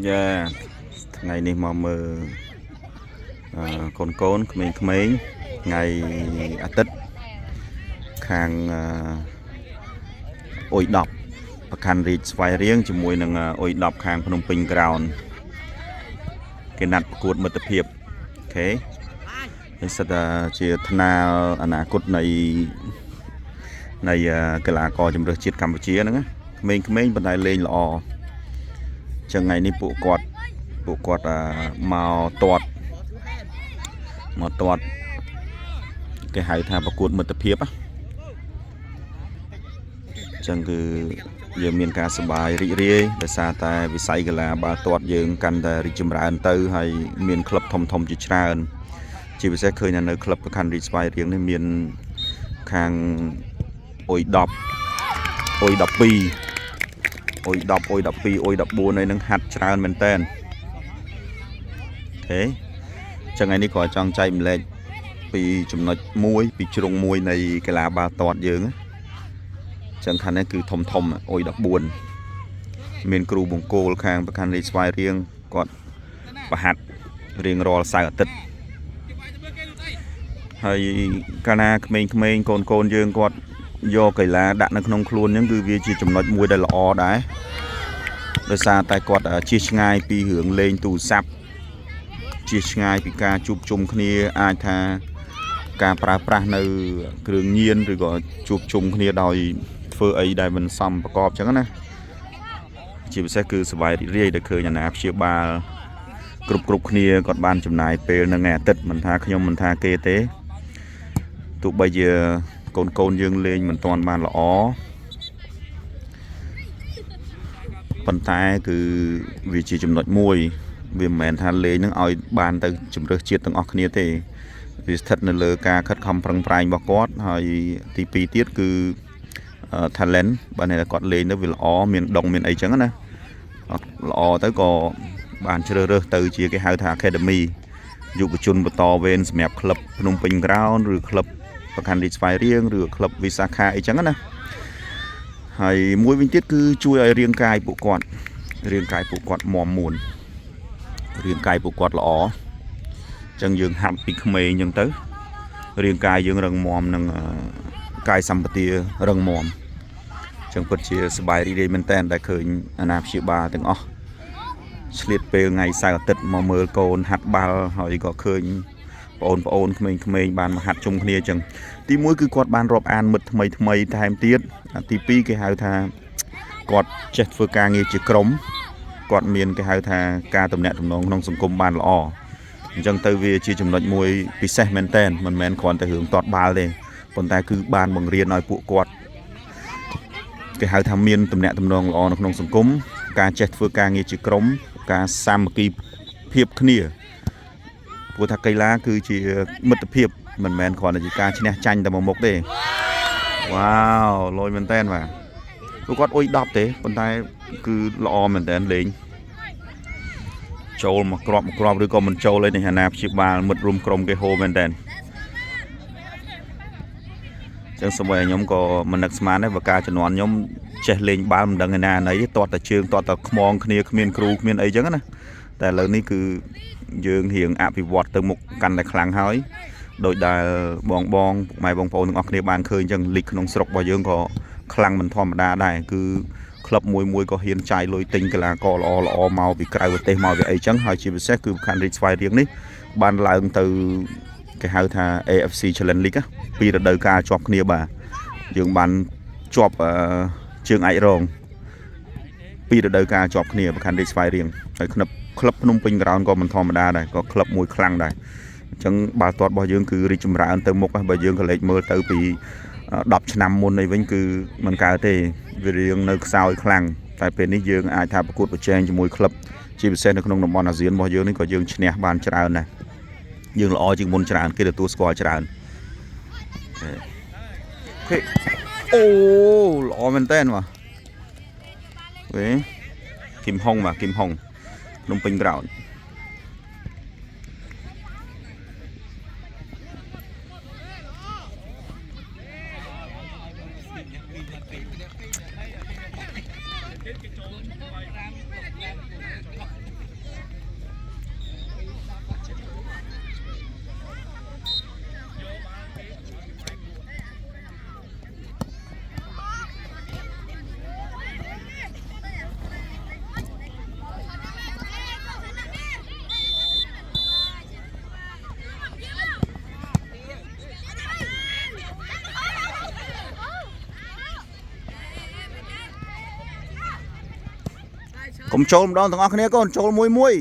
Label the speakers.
Speaker 1: Dạ, ngày này mà mơ conក្មេងៗថ្ងៃអាទិត្យខាងអ៊ុយ10ប្រខណ្ឌរាជស្វាយរៀងជាមួយនឹងអ៊ុយ10ខាងភ្នំពេញ ground គេណាត់ប្រកួតមិត្តភាពអូខេនេះសិតថាជាថ្នាលអនាគតនៃកីឡាករជម្រើសជាតិកម្ពុជាហ្នឹងក្មេងៗប៉ុន្តែលេងល្អចឹងថ្ងៃនេះពួកគាត់មកទាត់គេហៅថាប្រកួតមិត្តភាពចឹងគឺយើងមានការសប្បាយរីករាយដោយសារតែវិស័យកីឡាបាល់ទាត់យើងកាន់តែរីកចម្រើនទៅហើយមានក្លឹបធំជាច្រើនជាពិសេសឃើញនៅក្លឹបប្រខណ្ឌរាជស្វាយរៀងនេះមានខាងអ៊ុយ10អ៊ុយ12អ៊ុយ10អ៊ុយ12អ៊ុយ14ហើយនឹងហាត់ច្រើនមែនតើអូខេចឹងថ្ងៃនេះក៏ចង់ចែកម្លែកពីចំណុចមួយពីជ្រុងមួយនៃកីឡាបាល់ទាត់យើងចឹងខាងនេះគឺធំអ៊ុយ14មានគ្រូបង្គោលខាងប្រខណ្ឌរាជស្វាយរៀងគាត់ប្រហាត់រៀងរាល់សៅរ៍អាទិត្យហើយកាលណាក្មេងៗកូនយើងគាត់យកកីឡាដាក់នៅក្នុងខ្លួនហ្នឹងគឺវាជាចំណុចមួយដែលល្អដែរដោយសារតែគាត់ជៀសឆ្ងាយពីរឿងលេងទូរស័ព្ទជៀសឆ្ងាយពីការជួបជុំគ្នាអាចថាការប្រើប្រាស់នៅគ្រឿងញៀនឬក៏ជួបជុំគ្នាដោយធ្វើអីដែលមិនសមប្រកបចឹងណាជាពិសេសគឺសប្បាយរីករាយដែលឃើញអាណាព្យាបាលគ្រប់គ្នាគាត់បានចំណាយពេលនៅថ្ងៃអាទិត្យមិនថាខ្ញុំមិនថាគេទេទោះបីជាកូនយើងលេងមិនទាន់បានល្អប៉ុន្តែគឺវាជាចំណុចមួយវាមិនមែនថាលេងនឹងឲ្យបានទៅជម្រើសជាតិទាំងអស់គ្នាទេវាស្ថិតនៅលើការខិតខំប្រឹងប្រែងរបស់គាត់ហើយទី2ទៀតគឺ talent បើតែគាត់លេងទៅវាល្អមានដងមានអីចឹងណាល្អទៅក៏បានជ្រើសរើសទៅជាគេហៅថា academy យុវជនបន្តវេនសម្រាប់ក្លឹបភ្នំពេញ ground ឬក្លឹបប្រខណ្ឌរាជស្វាយរៀងឬក្លឹបវិសាខាអីចឹងណាហើយមួយវិញទៀតគឺជួយឲ្យរាងកាយពួកគាត់មាំមួនរាងកាយពួកគាត់ល្អអញ្ចឹងយើងហាត់ពីក្មេងអញ្ចឹងទៅរាងកាយយើងរឹងមាំនិងកាយសម្បទារឹងមាំអញ្ចឹងពិតជាសប្បាយរីករាយមែនតើដែលឃើញអាណាព្យាបាលទាំងអស់ឆ្លៀតពេលថ្ងៃសៅរ៍អាទិត្យមកមើលកូនហាត់បាល់ហើយក៏ឃើញបងប្អូនក្មេងៗបានមកហាត់ជុំគ្នាអញ្ចឹងទី1គឺគាត់បានរាប់អានមិត្តថ្មីថែមទៀតទី2គេហៅថាគាត់ចេះធ្វើការងារជាក្រុមគាត់មានគេហៅថាការទំនាក់ទំនងក្នុងសង្គមបានល្អអញ្ចឹងទៅវាជាចំណុចមួយពិសេសមែនតើមិនមែនគ្រាន់តែរឿងទាត់បាល់ទេប៉ុន្តែគឺបានបង្រៀនឲ្យពួកគាត់គេហៅថាមានទំនាក់ទំនងល្អនៅក្នុងសង្គមការចេះធ្វើការងារជាក្រុមការសាមគ្គីភាពគ្នាព្រោះថាកីឡាគឺជាមិត្តភាពមិនមែនគ្រាន់តែជាការឈ្នះចាញ់តែមួយមុខទេវ៉ាវលយមែនតើបាទពួកគាត់អ៊ុយ10ទេប៉ុន្តែគឺល្អមែនតើលេងចូលមកគ្រាប់ឬក៏មិនចូលទេនេះអាណាព្យាបាលមិត្តរួមក្រុមគេហូមែនតើចឹងសូម្បីខ្ញុំក៏មិននឹកស្មានដែរបើការជំនាន់ខ្ញុំចេះលេងបាល់មិនដឹងឯណាណីទាត់តែជើងទាត់តែខ្មងគ្នាគ្មានគ្រូគ្មានអីចឹងណាតែឥឡូវនេះគឺយើងរៀងអភិវឌ្ឍទៅមុខកាន់តែខ្លាំងហើយដោយដែលបងម៉ែបងប្អូនទាំងអស់គ្នាបានឃើញចឹងលីកក្នុងស្រុករបស់យើងក៏ខ្លាំងមិនធម្មតាដែរគឺក្លឹបមួយក៏ហ៊ានចាយលុយទិញកីឡាករល្អមកពីក្រៅប្រទេសមកវាអីចឹងហើយជាពិសេសគឺប្រខណ្ឌរាជស្វាយរៀងនេះបានឡើងទៅគេហៅថា AFC Challenge League ពីរដូវកាលជាប់គ្នាបាទយើងបានជាប់ជើងអាចរងពីរដូវកាលជាប់គ្នាប្រខណ្ឌរាជស្វាយរៀងហើយក្លឹបភ្នំពេញ ground ក៏មិនធម្មតាដែរក៏ក្លឹបមួយខ្លាំងដែរអញ្ចឹងបាល់ទាត់របស់យើងគឺរីកចម្រើនទៅមុខបើយើងក៏លេចមើលទៅពី10ឆ្នាំមុននេះវិញគឺមិនកើតទេវារៀងនៅខ្សោយខ្លាំងតែពេលនេះយើងអាចថាប្រកួតប្រជែងជាមួយក្លឹបជាពិសេសនៅក្នុងតំបន់អាស៊ានរបស់យើងនេះក៏យើងឈ្នះបានច្រើនដែរយើងល្អជាងមុនច្រើនគេទទួលស្គាល់ច្រើនអូល្អមែនតើបាទវិញគឹមហុងភ្នំពេញ ground កុំចូលម្ដងទាំងអស់គ្នាកូនចូលមួយ